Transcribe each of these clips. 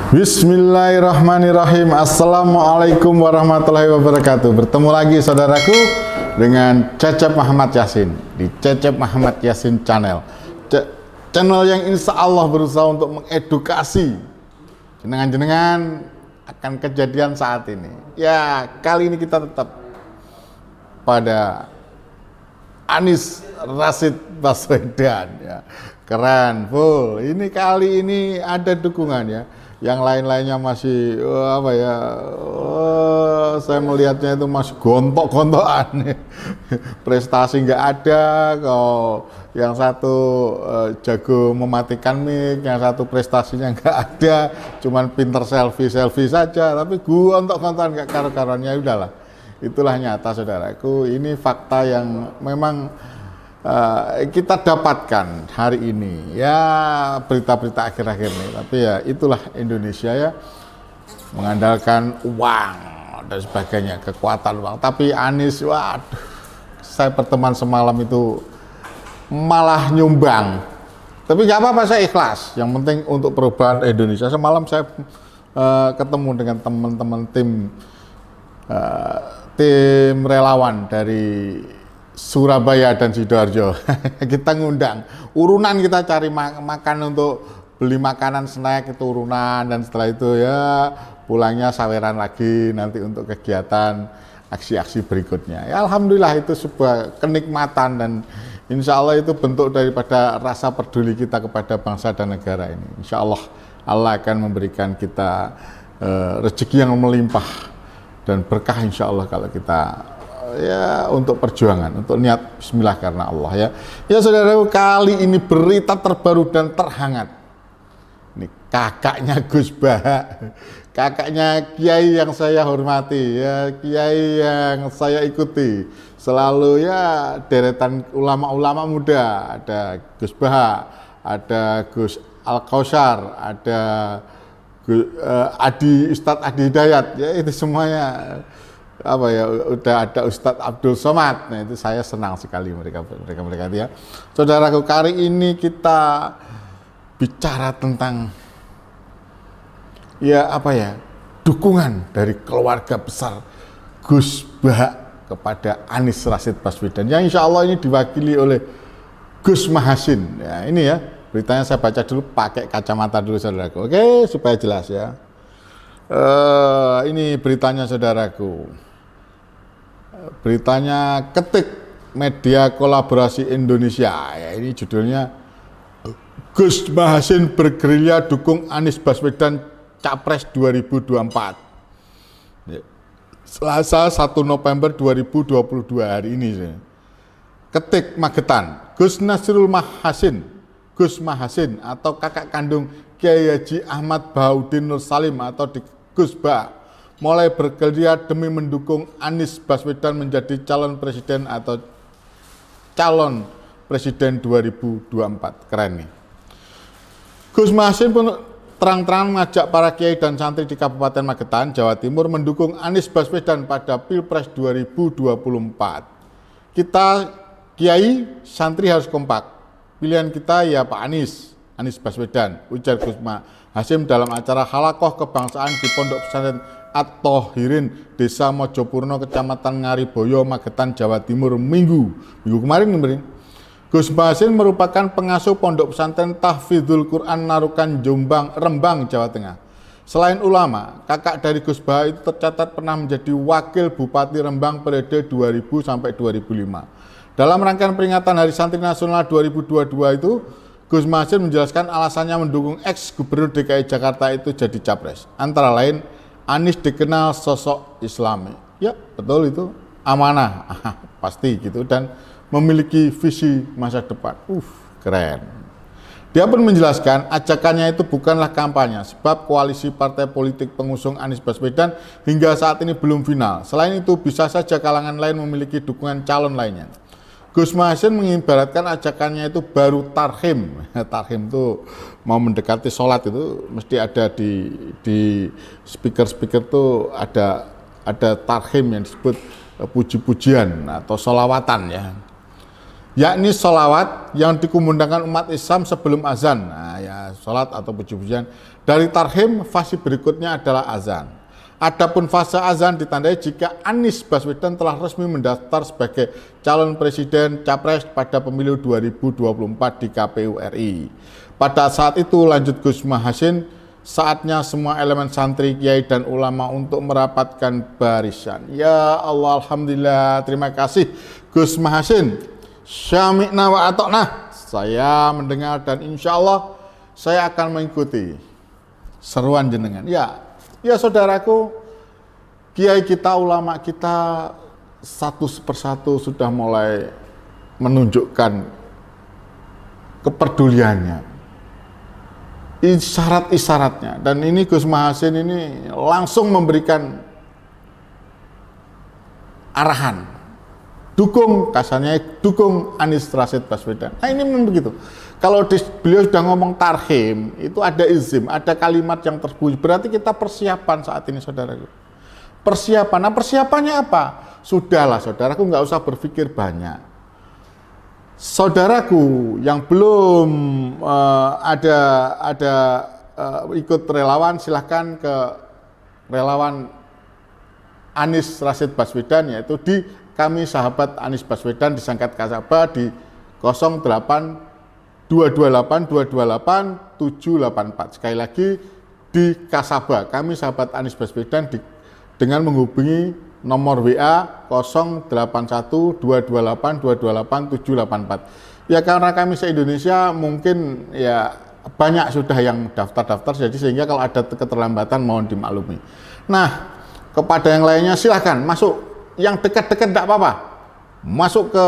Bismillahirrahmanirrahim. Assalamualaikum warahmatullahi wabarakatuh. Bertemu lagi saudaraku dengan Cecep Muhammad Yasin di Cecep Muhammad Yasin Channel. Channel yang insya Allah berusaha untuk mengedukasi jenengan-jenengan akan kejadian saat ini. Ya, kali ini kita tetap pada Anies Rashid Baswedan ya. Keren, full. Ini kali ini ada dukungan ya. Yang lain-lainnya masih saya melihatnya itu masih gontok-gontokan. Prestasi nggak ada. Kalau yang satu jago mematikan mic, yang satu prestasinya nggak ada, cuman pinter selfie saja. Tapi gontok-gontokan nggak karu-karuannya, udahlah. Itulah nyata saudaraku. Ini fakta yang memang kita dapatkan hari ini ya, berita-berita akhir-akhir ini. Tapi ya itulah Indonesia ya, mengandalkan uang dan sebagainya, kekuatan uang. Tapi Anies, waduh, saya pertemuan semalam itu malah nyumbang. Tapi nggak apa-apa, saya ikhlas. Yang penting untuk perubahan Indonesia. Semalam saya ketemu dengan teman-teman tim relawan dari Surabaya dan Sidoarjo. Kita ngundang urunan, kita cari makan untuk beli makanan snack itu urunan, dan setelah itu ya pulangnya saweran lagi nanti untuk kegiatan aksi-aksi berikutnya. Ya alhamdulillah, itu sebuah kenikmatan dan insya Allah itu bentuk daripada rasa peduli kita kepada bangsa dan negara ini. Insya Allah Allah akan memberikan kita rezeki yang melimpah dan berkah insya Allah kalau kita ya untuk perjuangan, untuk niat bismillah karena Allah ya. Ya saudara, kali ini berita terbaru dan terhangat. Ini kakaknya Gus Bah, kakaknya Kiai yang saya hormati ya, Kiai yang saya ikuti selalu ya, deretan ulama-ulama muda. Ada Gus Bah, ada Gus Al-Kausar, ada Ustadz Adi Hidayat ya, itu semuanya udah ada Ustadz Abdul Somad. Nah itu saya senang sekali mereka ya. Saudaraku, kali ini kita bicara tentang dukungan dari keluarga besar Gus Bah kepada Anies Rashid Baswedan, yang insya Allah ini diwakili oleh Gus Mahasin ya. Ini ya beritanya, saya baca dulu pakai kacamata dulu saudaraku, oke, supaya jelas ya. Ini beritanya saudaraku. Beritanya ketik media kolaborasi Indonesia ya, ini judulnya Gus Mahasin bergerilya dukung Anies Baswedan Capres 2024 ya. Selasa 1 November 2022 hari ini ya. Ketik Magetan, Gus Nasrul Mahasin, Gus Mahasin atau kakak kandung Kiai Haji Ahmad Bahaudin Nur Salim atau di Gus Bah mulai bergerilya demi mendukung Anies Baswedan menjadi calon presiden 2024. Keren nih. Gus Mahasin pun terang-terangan mengajak para kiai dan santri di Kabupaten Magetan, Jawa Timur mendukung Anies Baswedan pada Pilpres 2024. Kita kiai santri harus kompak. Pilihan kita ya Pak Anies Baswedan, ujar Gus Mahasin dalam acara Halakoh Kebangsaan di Pondok Pesantren At-Tohirin, Desa Mojopurno, Kecamatan Ngariboyo, Magetan, Jawa Timur, minggu kemarin. Gus Mahasin merupakan pengasuh Pondok Pesantren Tahfidzul Quran Narukan Jombang, Rembang, Jawa Tengah. Selain ulama, kakak dari Gus Bah itu tercatat pernah menjadi wakil Bupati Rembang periode 2000 sampai 2005. Dalam rangkaian peringatan Hari Santri Nasional 2022 itu, Gus Mahasin menjelaskan alasannya mendukung ex-gubernur DKI Jakarta itu jadi capres. Antara lain, Anies dikenal sosok Islami. Ya, betul, itu amanah, pasti gitu, dan memiliki visi masa depan. Keren. Dia pun menjelaskan ajakannya itu bukanlah kampanye, sebab koalisi partai politik pengusung Anies Baswedan hingga saat ini belum final. Selain itu, bisa saja kalangan lain memiliki dukungan calon lainnya. Gus Mahasin mengibaratkan ajakannya itu baru tarhim. Tarhim itu mau mendekati sholat, itu mesti ada di speaker itu ada tarhim yang disebut puji-pujian atau sholawatan ya. yakni sholawat yang dikumandangkan umat Islam sebelum azan. Nah, ya salat atau puji-pujian. Dari tarhim, fase berikutnya adalah azan. Adapun fase azan ditandai jika Anies Baswedan telah resmi mendaftar sebagai calon presiden capres pada pemilu 2024 di KPU RI. Pada saat itu, lanjut Gus Mahasin, saatnya semua elemen santri, kiai, dan ulama untuk merapatkan barisan. Ya Allah, alhamdulillah, terima kasih Gus Mahasin. Syami'na wa atokna. Saya mendengar dan insya Allah saya akan mengikuti seruan jenengan. Ya saudaraku, kiai kita, ulama kita satu persatu sudah mulai menunjukkan kepeduliannya, isyarat-isyaratnya, dan ini Gus Mahasin ini langsung memberikan arahan, dukung, kasarnya dukung Anies Rashid Baswedan. Nah ini memang begitu. Kalau beliau sudah ngomong tarhim, itu ada izim, ada kalimat yang tersembunyi. Berarti kita persiapan saat ini, saudaraku. Persiapan. Nah persiapannya apa? Sudahlah, saudaraku, nggak usah berpikir banyak. Saudaraku yang belum ikut relawan, silahkan ke relawan Anies Rashid Baswedan, yaitu di Kami Sahabat Anies Baswedan di Sangkat Kasaba di 08 228 228 784. Sekali lagi di Kasaba, Kami Sahabat Anies Baswedan dengan menghubungi nomor WA 081 228 228 784. Ya karena kami se-Indonesia mungkin ya banyak sudah yang daftar-daftar, jadi sehingga kalau ada keterlambatan mohon dimaklumi. Nah, kepada yang lainnya silahkan masuk, yang dekat-dekat tidak apa-apa, masuk ke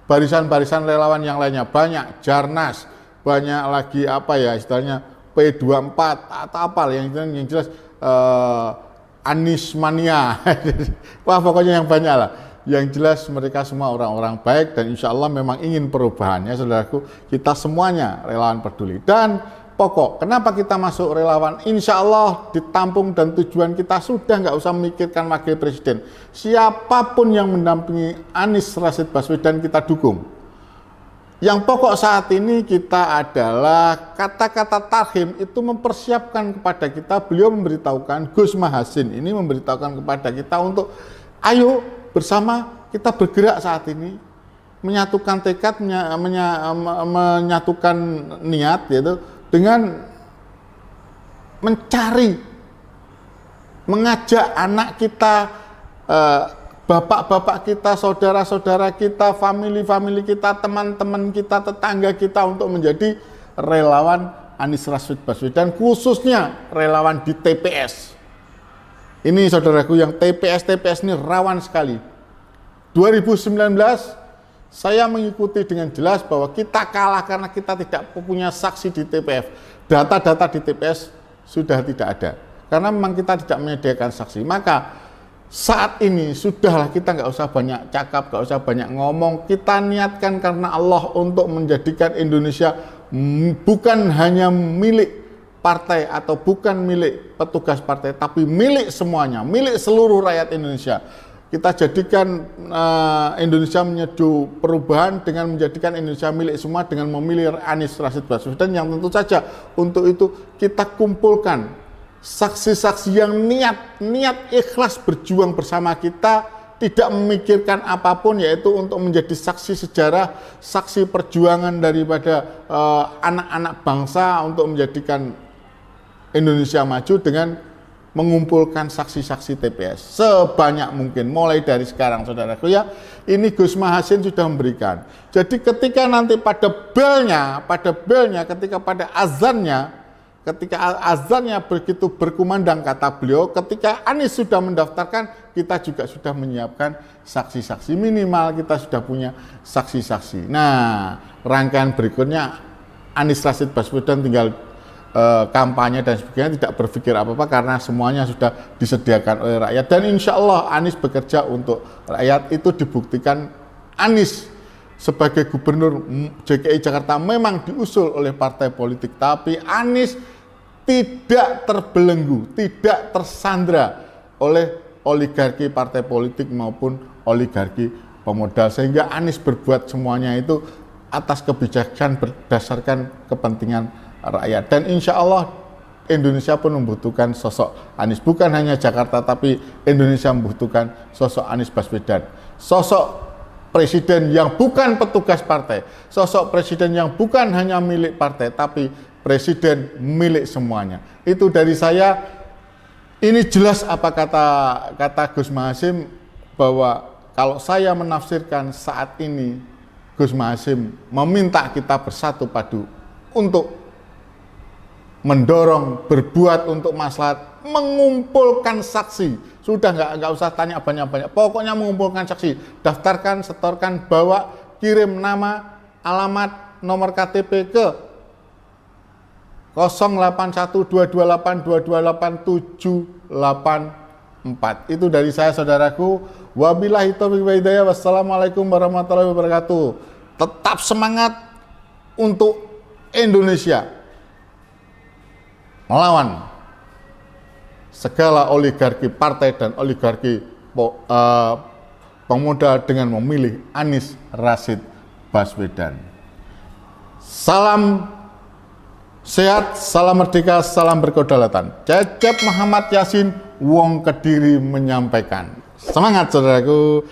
barisan-barisan relawan yang lainnya. Banyak Jarnas, banyak lagi apa ya istilahnya P24 atau apa yang jelas Anies Mania. Wah pokoknya yang banyak lah. Yang jelas mereka semua orang-orang baik dan insya Allah memang ingin perubahannya, saudaraku. Kita semuanya relawan peduli. Dan pokok, kenapa kita masuk relawan? Insya Allah ditampung dan tujuan kita sudah nggak usah memikirkan wakil presiden. Siapapun yang mendampingi Anies Rashid Baswedan kita dukung. Yang pokok saat ini kita adalah kata-kata tarhim itu mempersiapkan kepada kita, beliau memberitahukan, Gus Mahasin ini memberitahukan kepada kita untuk ayo bersama kita bergerak saat ini, menyatukan tekad, menyatukan niat, yaitu dengan mencari, mengajak anak kita, bapak-bapak kita, saudara-saudara kita, famili-famili kita, teman-teman kita, tetangga kita untuk menjadi relawan Anies Rashid Baswedan, khususnya relawan di TPS. Ini saudaraku, yang TPS ini rawan sekali. 2019 saya mengikuti dengan jelas bahwa kita kalah karena kita tidak punya saksi di TPF. Data-data di TPS sudah tidak ada. Karena memang kita tidak menyediakan saksi. Maka saat ini sudahlah, kita nggak usah banyak cakap, nggak usah banyak ngomong. Kita niatkan karena Allah untuk menjadikan Indonesia bukan hanya milik partai atau bukan milik petugas partai, tapi milik semuanya, milik seluruh rakyat Indonesia. Kita jadikan Indonesia menuju perubahan dengan menjadikan Indonesia milik semua dengan memilih Anies Rashid Baswedan, yang tentu saja untuk itu kita kumpulkan saksi-saksi yang niat ikhlas berjuang bersama kita, tidak memikirkan apapun, yaitu untuk menjadi saksi sejarah, saksi perjuangan daripada anak-anak bangsa untuk menjadikan Indonesia maju dengan mengumpulkan saksi-saksi TPS sebanyak mungkin mulai dari sekarang, saudaraku ya. Ini Gus Mahasin sudah memberikan. Jadi ketika nanti pada belnya, ketika pada azannya, ketika azannya begitu berkumandang, kata beliau, ketika Anies sudah mendaftarkan, kita juga sudah menyiapkan saksi-saksi, minimal kita sudah punya saksi-saksi. Nah, rangkaian berikutnya Anies Rashid Baswedan tinggal kampanye dan sebagainya, tidak berpikir apa-apa karena semuanya sudah disediakan oleh rakyat. Dan insya Allah Anies bekerja untuk rakyat. Itu dibuktikan Anies sebagai gubernur DKI Jakarta memang diusul oleh partai politik, tapi Anies tidak terbelenggu, tidak tersandra oleh oligarki partai politik maupun oligarki pemodal, sehingga Anies berbuat semuanya itu atas kebijakan berdasarkan kepentingan rakyat. Dan insya Allah Indonesia pun membutuhkan sosok Anies. Bukan hanya Jakarta, tapi Indonesia membutuhkan sosok Anies Baswedan. Sosok presiden yang bukan petugas partai. Sosok presiden yang bukan hanya milik partai, tapi presiden milik semuanya. Itu dari saya. Ini jelas apa kata Gus Mahasyim, bahwa kalau saya menafsirkan saat ini, Gus Mahasyim meminta kita bersatu padu untuk mendorong, berbuat untuk maslahat, mengumpulkan saksi. Sudah nggak usah tanya banyak-banyak. Pokoknya mengumpulkan saksi. Daftarkan, setorkan, bawa, kirim nama, alamat, nomor KTP ke 081228228784. Itu dari saya, saudaraku. Wabillahi taufiq wal hidayah. Wassalamualaikum warahmatullahi wabarakatuh. Tetap semangat untuk Indonesia melawan segala oligarki partai dan oligarki pemodal dengan memilih Anies Rashid Baswedan. Salam sehat, salam merdeka, salam berkedaulatan. Cecep Muhammad Yasin, Wong Kediri menyampaikan. Semangat saudaraku.